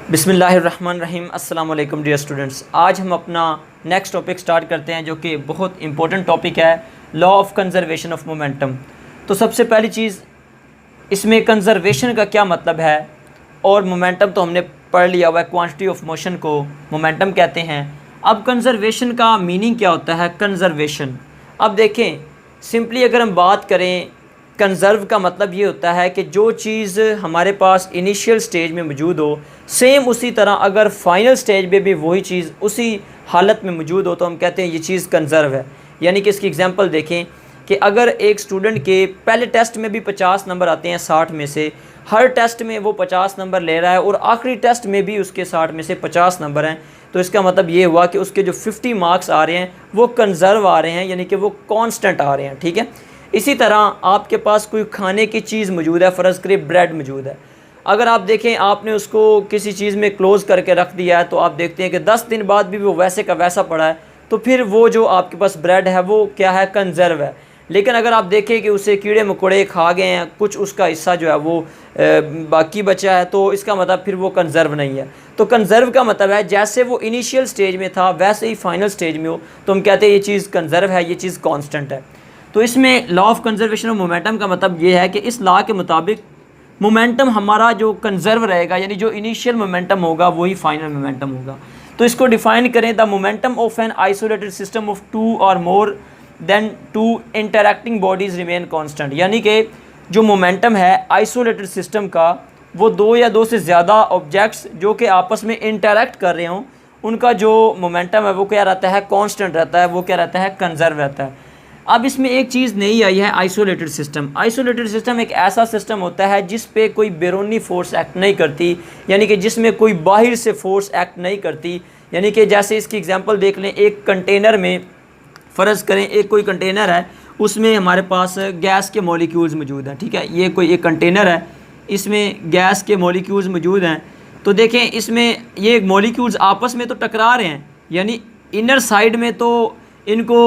बिस्मिल्लाहिर्रहमानिर्रहीम। अस्सलाम वालेकुम डियर स्टूडेंट्स। आज हम अपना नेक्स्ट टॉपिक स्टार्ट करते हैं जो कि बहुत इंपॉर्टेंट टॉपिक है, law of conservation of momentum. तो सबसे पहली चीज़, इसमें कंजर्वेशन का क्या मतलब है, और मोमेंटम तो हमने पढ़ लिया हुआ है, क्वांटिटी ऑफ मोशन को मोमेंटम कहते हैं। अब कंजर्वेशन का मीनिंग क्या होता है? कंजर्वेशन, अब देखें सिंपली अगर हम बात करें, कंज़र्व का मतलब ये होता है कि जो चीज़ हमारे पास इनिशियल स्टेज में मौजूद हो, सेम उसी तरह अगर फाइनल स्टेज में भी वही चीज़ उसी हालत में मौजूद हो तो हम कहते हैं ये चीज़ कंज़र्व है। यानी कि इसकी एग्जांपल देखें कि अगर एक स्टूडेंट के पहले टेस्ट में भी 50 नंबर आते हैं 60 में से, हर टेस्ट में वो 50 नंबर ले रहा है और आखिरी टेस्ट में भी उसके 60 में से 50 नंबर हैं, तो इसका मतलब ये हुआ कि उसके जो 50 मार्क्स आ रहे हैं वो कंज़र्व आ रहे हैं, यानी कि वो कांस्टेंट आ रहे हैं। ठीक है। इसी तरह आपके पास कोई खाने की चीज़ मौजूद है, फ़र्ज़ करें ब्रेड मौजूद है, अगर आप देखें आपने उसको किसी चीज़ में क्लोज़ करके रख दिया है तो आप देखते हैं कि 10 दिन बाद भी वो वैसे का वैसा पड़ा है, तो फिर वो जो आपके पास ब्रेड है वो क्या है? कंज़र्व है। लेकिन अगर आप देखें कि उसे कीड़े मकोड़े खा गए हैं, कुछ उसका हिस्सा जो है वो बाकी बचा है, तो इसका मतलब फिर वो कंज़र्व नहीं है। तो कंज़र्व का मतलब है जैसे वो इनिशियल स्टेज में था वैसे ही फाइनल स्टेज में हो, तो हम कहते हैं ये चीज़ कंज़र्व है, ये चीज़ कांस्टेंट है। तो इसमें law of conservation of momentum का मतलब ये है कि इस लॉ के मुताबिक मोमेंटम हमारा जो कंज़र्व रहेगा, यानी जो इनिशियल मोमेंटम होगा वही फाइनल मोमेंटम होगा। तो इसको डिफ़ाइन करें, the momentum of an isolated system of two or more than two interacting bodies remain constant. यानी कि जो मोमेंटम है आइसोलेटेड सिस्टम का, वो दो या दो से ज़्यादा ऑब्जेक्ट्स जो कि आपस में इंटरैक्ट कर रहे हों, उनका जो मोमेंटम है वो क्या रहता है? कांस्टेंट रहता है, वो क्या रहता है? कंज़र्व रहता है। अब इसमें एक चीज़ नई आई है, आइसोलेटेड सिस्टम। आइसोलेटेड सिस्टम एक ऐसा सिस्टम होता है जिस पे कोई बैरूनी फोर्स एक्ट नहीं करती, यानी कि जिसमें कोई बाहर से फोर्स एक्ट नहीं करती। यानी कि जैसे इसकी एग्जांपल देख लें, एक कंटेनर में फ़र्ज़ करें एक कोई कंटेनर है, उसमें हमारे पास गैस के मॉलिक्यूल्स मौजूद हैं। ठीक है, ये कोई एक कंटेनर है, इसमें गैस के मॉलिक्यूल्स मौजूद हैं। तो देखें इसमें ये मॉलिक्यूल्स आपस में तो टकरा रहे हैं, यानी इनर साइड में तो इनको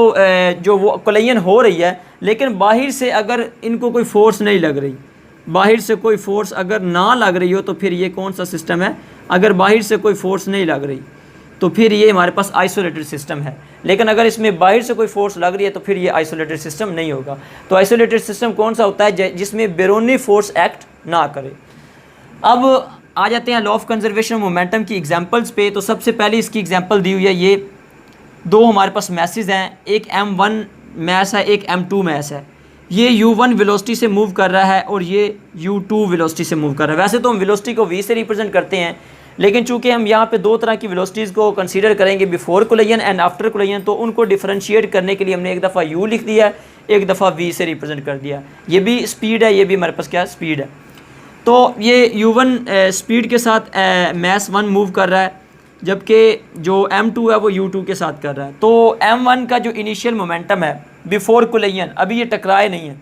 जो वो कोलिजन हो रही है, लेकिन बाहर से अगर इनको कोई फोर्स नहीं लग रही, बाहर से कोई फोर्स अगर ना लग रही हो तो फिर ये कौन सा सिस्टम है? अगर बाहर से कोई फोर्स नहीं लग रही तो फिर ये हमारे पास आइसोलेटेड सिस्टम है। लेकिन अगर इसमें बाहर से कोई फोर्स लग रही है तो फिर ये आइसोलेटेड सिस्टम नहीं होगा। तो आइसोलेटेड सिस्टम कौन सा होता है? जिसमें बैरूनी फोर्स एक्ट ना करे। अब आ जाते हैं लॉ ऑफ कंजर्वेशन मोमेंटम की एग्जांपल्स पे। तो सबसे पहले इसकी एग्जांपल दी हुई है, ये दो हमारे पास मैसेज हैं, एक m1 मैस है, एक m2 मैस है। ये u1 वेलोसिटी से मूव कर रहा है और ये u2 वेलोसिटी से मूव कर रहा है। वैसे तो हम वेलोसिटी को v से रिप्रेजेंट करते हैं, लेकिन चूंकि हम यहाँ पे दो तरह की वेलोसिटीज़ को कंसीडर करेंगे, before collision and after collision, तो उनको डिफरेंशिएट करने के लिए हमने एक दफ़ा u लिख दिया है, एक दफ़ा v से रिप्रेजेंट कर दिया। ये भी स्पीड है, ये भी हमारे पास क्या स्पीड है। तो ये u1 स्पीड के साथ मैस 1 मूव कर रहा है, जबकि जो m2 है वो u2 के साथ कर रहा है। तो m1 का जो इनिशियल मोमेंटम है बिफोर कोलिजन, अभी ये टकराए नहीं है,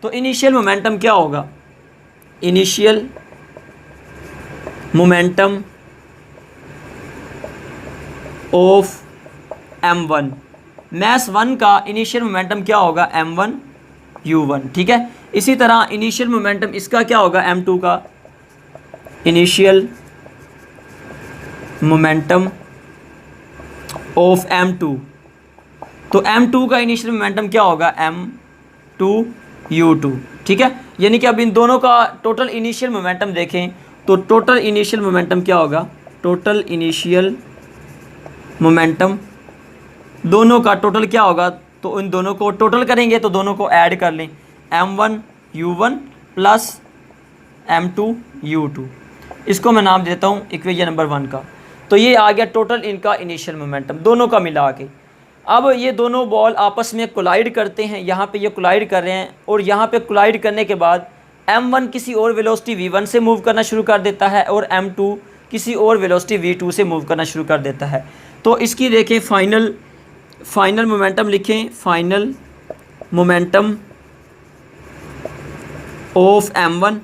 तो इनिशियल मोमेंटम क्या होगा? Initial momentum of m1, mess 1 का इनिशियल मोमेंटम क्या होगा? m1 u1। ठीक है। इसी तरह इनिशियल मोमेंटम इसका क्या होगा? m2 का इनिशियल मोमेंटम ऑफ m2, तो m2 का इनिशियल मोमेंटम क्या होगा? m2 u2। ठीक है। यानी कि अब इन दोनों का टोटल इनिशियल मोमेंटम देखें तो टोटल इनिशियल मोमेंटम क्या होगा? टोटल इनिशियल मोमेंटम दोनों का टोटल क्या होगा? तो इन दोनों को टोटल करेंगे तो दोनों को ऐड कर लें, m1 u1 plus m2 u2। इसको मैं नाम देता हूँ इक्वेशन नंबर 1 का। तो ये आ गया टोटल इनका इनिशियल मोमेंटम दोनों का मिला के। अब ये दोनों बॉल आपस में कोलाइड करते हैं, यहाँ पे ये कोलाइड कर रहे हैं, और यहाँ पे कोलाइड करने के बाद m1 किसी और वेलोसिटी v1 से मूव करना शुरू कर देता है और m2 किसी और वेलोसिटी v2 से मूव करना शुरू कर देता है। तो इसकी देखें फाइनल मोमेंटम लिखें, फाइनल मोमेंटम ऑफ m1।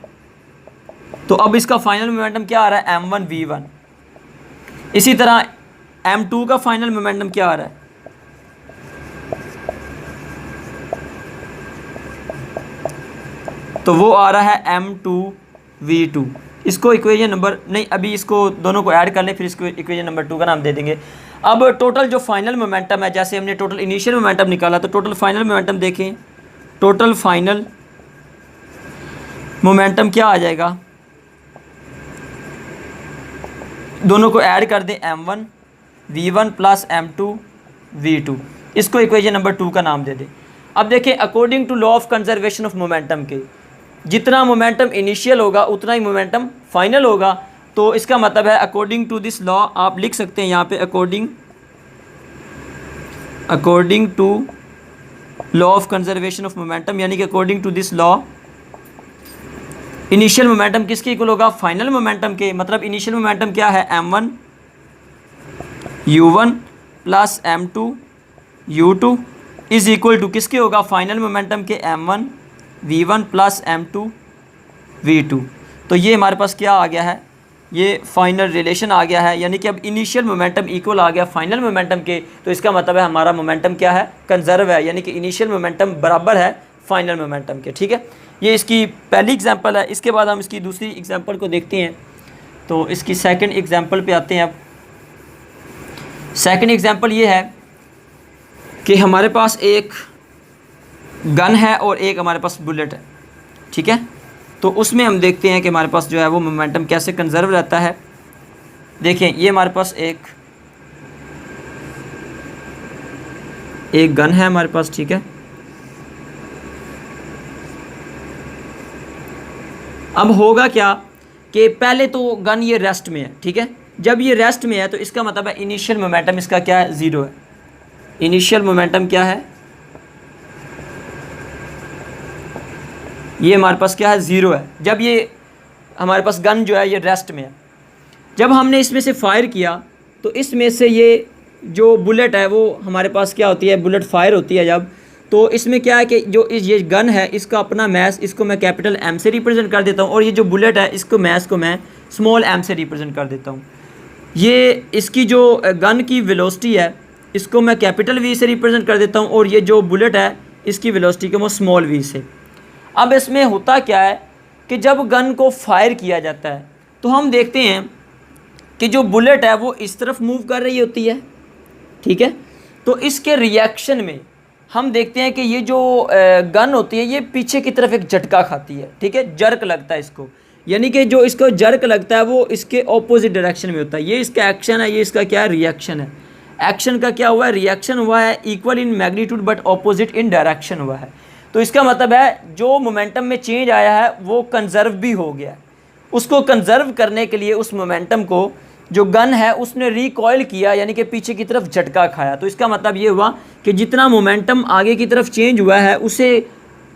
तो अब इसका फाइनल मोमेंटम क्या आ रहा है? m1 v1। इसी तरह m2 का फाइनल मोमेंटम क्या आ रहा है? तो वो आ रहा है m2 v2। इसको इक्वेशन नंबर नहीं, अभी इसको दोनों को ऐड कर लें, फिर इसको इक्वेशन नंबर 2 का नाम दे देंगे। अब टोटल जो फाइनल मोमेंटम है, जैसे हमने टोटल इनिशियल मोमेंटम निकाला, तो टोटल फाइनल मोमेंटम देखें, टोटल फाइनल मोमेंटम क्या आ जाएगा, दोनों को ऐड कर दें, m1 v1 plus m2 v2, इसको इक्वेशन नंबर 2 का नाम दे दें। अब देखें according to law of conservation of momentum के, जितना मोमेंटम इनिशियल होगा उतना ही मोमेंटम फाइनल होगा। तो इसका मतलब है अकॉर्डिंग टू दिस लॉ, आप लिख सकते हैं यहाँ पे according to law of conservation of momentum, यानी कि according to this law initial momentum किसके इक्वल होगा, फाइनल मोमेंटम के। मतलब इनिशियल मोमेंटम क्या है, m1 u1 plus m2 u2 is equal to किसके होगा, फाइनल मोमेंटम के m1 v1 plus m2 v2। तो ये हमारे पास क्या आ गया है, ये फाइनल रिलेशन आ गया है, यानी कि अब इनिशियल मोमेंटम इक्वल आ गया फाइनल मोमेंटम के। तो इसका मतलब है हमारा मोमेंटम क्या है, कंजर्व है, यानी कि इनिशियल मोमेंटम बराबर है फाइनल मोमेंटम के। ठीक है, ये इसकी पहली एग्जांपल है। इसके बाद हम इसकी दूसरी एग्जांपल को देखते हैं। तो इसकी सेकंड एग्जांपल पे आते हैं। अब सेकंड एग्जांपल ये है कि हमारे पास एक गन है और एक हमारे पास बुलेट है। ठीक है, तो उसमें हम देखते हैं कि हमारे पास जो है वो मोमेंटम कैसे कंजर्व रहता है। देखें, ये हमारे पास एक गन है हमारे पास। ठीक है, अब होगा क्या कि पहले तो गन ये रेस्ट में है। ठीक है, जब ये रेस्ट में है तो इसका मतलब है इनिशियल मोमेंटम इसका क्या है, 0 है। इनिशियल मोमेंटम क्या है, ये हमारे पास क्या है, 0 है। जब ये हमारे पास गन जो है ये रेस्ट में है, जब हमने इसमें से फायर किया तो इसमें से ये जो बुलेट है वो हमारे पास क्या होती है, बुलेट फायर होती है जब, तो इसमें क्या है कि जो ये गन है इसका अपना मैस, इसको मैं कैपिटल M से रिप्रेजेंट कर देता हूँ, और ये जो बुलेट है इसको मैस को मैं स्मॉल m से रिप्रेजेंट कर देता हूँ। ये इसकी जो गन की वेलोसिटी है इसको मैं कैपिटल V से रिप्रेजेंट कर देता हूँ, और ये जो बुलेट है इसकी वेलोसिटी को मैं स्मॉल v से। अब इसमें होता क्या है कि जब गन को फायर किया जाता है तो हम देखते हैं कि जो बुलेट है वो इस तरफ मूव कर रही होती है। ठीक है, तो इसके रिएक्शन में हम देखते हैं कि ये जो गन होती है ये पीछे की तरफ एक झटका खाती है। ठीक है, जर्क लगता है इसको, यानी कि जो इसको जर्क लगता है वो इसके ऑपोजिट डायरेक्शन में होता है। ये इसका एक्शन है, ये इसका क्या है, रिएक्शन है। एक्शन का क्या हुआ है, रिएक्शन हुआ है, equal in magnitude but opposite in direction हुआ है। तो इसका मतलब है जो मोमेंटम में चेंज आया है वो कंजर्व भी हो गया है। उसको कंजर्व करने के लिए उस मोमेंटम को जो गन है उसने रिकॉयल किया, यानी कि पीछे की तरफ झटका खाया। तो इसका मतलब ये हुआ कि जितना मोमेंटम आगे की तरफ चेंज हुआ है उसे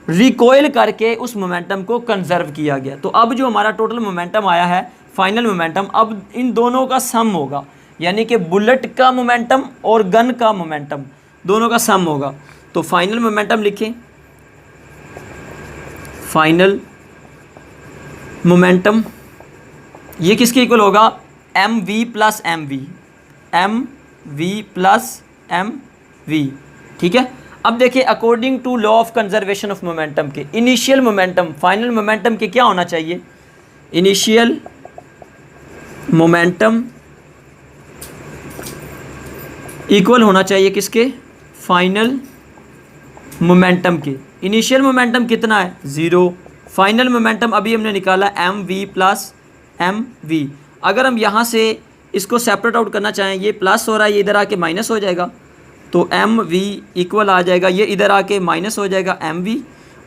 रिकॉयल करके उस मोमेंटम को कंजर्व किया गया। तो अब जो हमारा टोटल मोमेंटम आया है फाइनल मोमेंटम, अब इन दोनों का सम होगा, यानी कि बुलेट का मोमेंटम और गन का मोमेंटम दोनों का सम होगा। तो फाइनल मोमेंटम लिखें, फाइनल मोमेंटम ये किसके इक्वल होगा, mv plus mv, mv plus mv। ठीक है, अब देखिए according to law of conservation of momentum के इनिशियल मोमेंटम फाइनल मोमेंटम के क्या होना चाहिए, इनिशियल मोमेंटम इक्वल होना चाहिए किसके, फाइनल मोमेंटम के। इनिशियल मोमेंटम कितना है, 0। फाइनल मोमेंटम अभी हमने निकाला mv प्लस mv। अगर हम यहाँ से इसको सेपरेट आउट करना चाहें, ये प्लस हो रहा है, ये इधर आके माइनस हो जाएगा, तो mv इक्वल आ जाएगा, ये इधर आके माइनस हो जाएगा mv।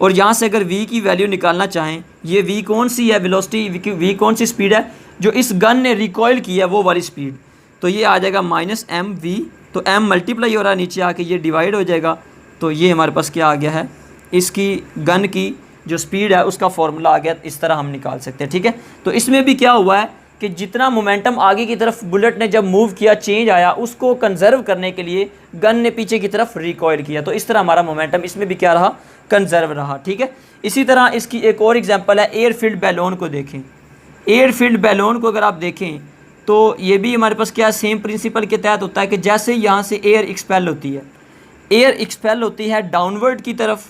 और यहाँ से अगर v की वैल्यू निकालना चाहें, ये v कौन सी है, वेलोसिटी v कौन सी स्पीड है जो इस गन ने रिकॉयल की है वो वाली स्पीड, तो ये आ जाएगा माइनस mv। तो m मल्टीप्लाई हो रहा है, नीचे आके ये डिवाइड हो जाएगा। तो ये हमारे पास क्या आ गया है, इसकी गन की जो स्पीड है उसका फॉर्मूला आ गया, इस तरह हम निकाल सकते हैं। ठीक है, तो इसमें भी क्या हुआ है कि जितना मोमेंटम आगे की तरफ बुलेट ने जब मूव किया, चेंज आया, उसको कंजर्व करने के लिए गन ने पीछे की तरफ रिकॉयल किया। तो इस तरह हमारा मोमेंटम इसमें भी क्या रहा, कंजर्व रहा। ठीक है, इसी तरह इसकी एक और एग्जांपल है, एयरफील्ड बैलून को देखें। एयरफील्ड बैलून को अगर आप देखें तो ये भी हमारे पास क्या सेम प्रिंसिपल के तहत होता है कि जैसे यहाँ से एयर एक्सपेल होती है, एयर एक्सपेल होती है डाउनवर्ड की तरफ।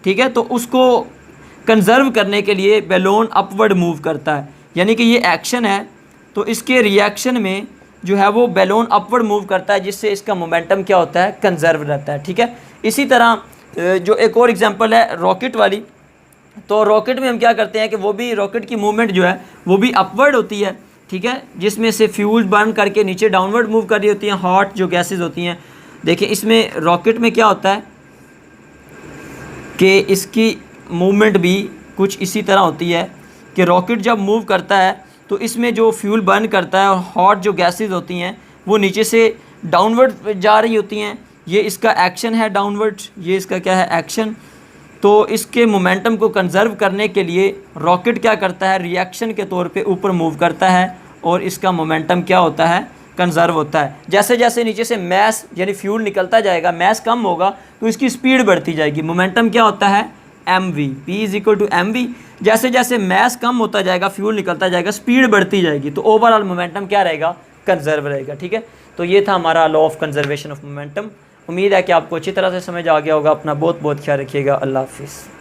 ठीक है, तो उसको कंजर्व करने के लिए बैलून अपवर्ड मूव करता है। यानी कि ये एक्शन है, तो इसके रिएक्शन में जो है वो बैलून अपवर्ड मूव करता है, जिससे इसका मोमेंटम क्या होता है, कंजर्व रहता है। ठीक है, इसी तरह जो एक और एग्जांपल है रॉकेट वाली, तो रॉकेट में हम क्या करते हैं कि वो भी रॉकेट की मूवमेंट जो है वो भी अपवर्ड होती है। ठीक है, जिसमें से फ्यूल बर्न करके नीचे डाउनवर्ड मूव कर रही होती हैं हॉट जो गैसेज होती हैं। देखिए इसमें रॉकेट में क्या होता है कि इसकी मूवमेंट भी कुछ इसी तरह होती है कि रॉकेट जब मूव करता है तो इसमें जो फ्यूल बर्न करता है और हॉट जो गैसेज होती हैं वो नीचे से डाउनवर्ड जा रही होती हैं। ये इसका एक्शन है डाउनवर्ड, ये इसका क्या है, एक्शन। तो इसके मोमेंटम को कंजर्व करने के लिए रॉकेट क्या करता है, रिएक्शन के तौर पे ऊपर मूव करता है और इसका मोमेंटम क्या होता है, कंजर्व होता है। जैसे जैसे नीचे से मैस यानी फ्यूल निकलता जाएगा, मैस कम होगा तो इसकी स्पीड बढ़ती जाएगी। मोमेंटम क्या होता है, mv, p is equal to mv। जैसे जैसे मैस कम होता जाएगा, फ्यूल निकलता जाएगा, स्पीड बढ़ती जाएगी, तो ओवरऑल मोमेंटम क्या रहेगा, कंजर्व रहेगा। ठीक है, तो ये था हमारा law of conservation of momentum. उम्मीद है कि आपको अच्छी तरह से समझ आ गया होगा। अपना बहुत बहुत ख्याल रखिएगा। अल्लाह हाफिज़।